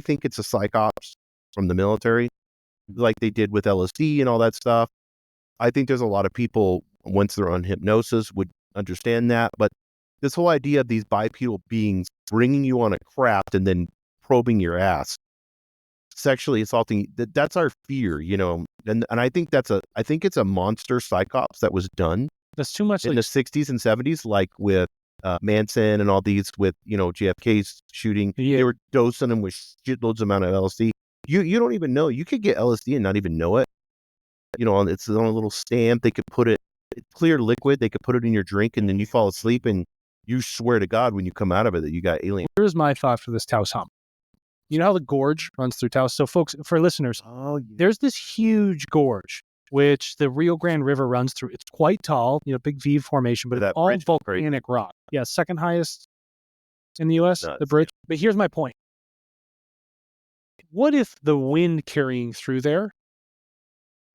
think it's a psych-ops from the military, like they did with LSD and all that stuff. I think there's a lot of people, once they're on hypnosis, would understand that. But this whole idea of these bipedal beings bringing you on a craft and then probing your ass, sexually assaulting, that's our fear, and I think it's a monster psychops that was done. That's too much in the 60s and 70s, like with Manson and all these, with JFK's shooting. They were dosing them with shitloads amount of LSD. You don't even know. You could get LSD and not even know it. It's on a little stamp. They could put it, clear liquid. They could put it in your drink, and then you fall asleep, and you swear to God when you come out of it that you got alien. Here's my thought for this Taos hump. You know how the gorge runs through Taos? So folks, for listeners, there's this huge gorge which the Rio Grande River runs through. It's quite tall, big V formation, but it's all volcanic rock. Yeah, second highest in the U.S., the bridge. Yeah. But here's my point. What if the wind carrying through there,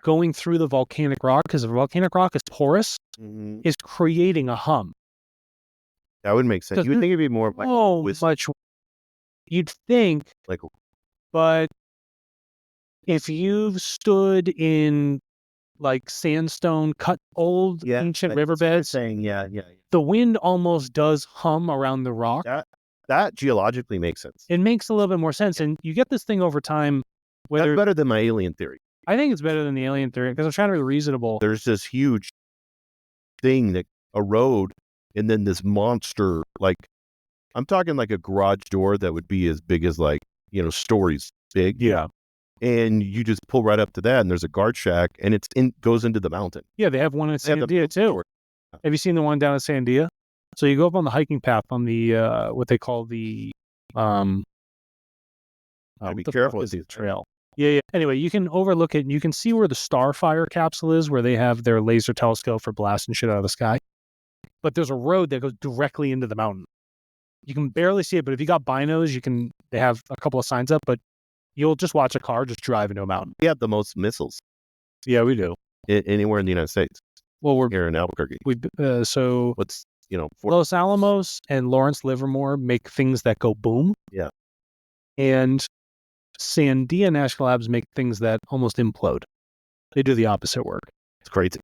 going through the volcanic rock, because the volcanic rock is porous, is creating a hum? That would make sense. You would think it'd be more like much. You'd think, but if you've stood in like sandstone, cut old ancient riverbeds, the wind almost does hum around the rock. That geologically makes sense. It makes a little bit more sense, and you get this thing over time. That's better than my alien theory. I think it's better than the alien theory because I'm trying to be reasonable. There's this huge thing that a road, and then this monster, like I'm talking like a garage door that would be as big as stories big. Yeah. And you just pull right up to that, and there's a guard shack, and goes into the mountain. Yeah, they have one in Sandia too. Have you seen the one down in Sandia? So you go up on the hiking path on the what they call the be careful with the trail. Yeah. Anyway, you can overlook it, and you can see where the Starfire capsule is, where they have their laser telescope for blasting shit out of the sky. But there's a road that goes directly into the mountain. You can barely see it, but if you got binos, they have a couple of signs up, but you'll just watch a car just drive into a mountain. We have the most missiles. Yeah, we do. Anywhere in the United States. Well, we're here in Albuquerque. So what's Los Alamos and Lawrence Livermore make things that go boom. Yeah. And Sandia National Labs make things that almost implode. They do the opposite work. It's crazy.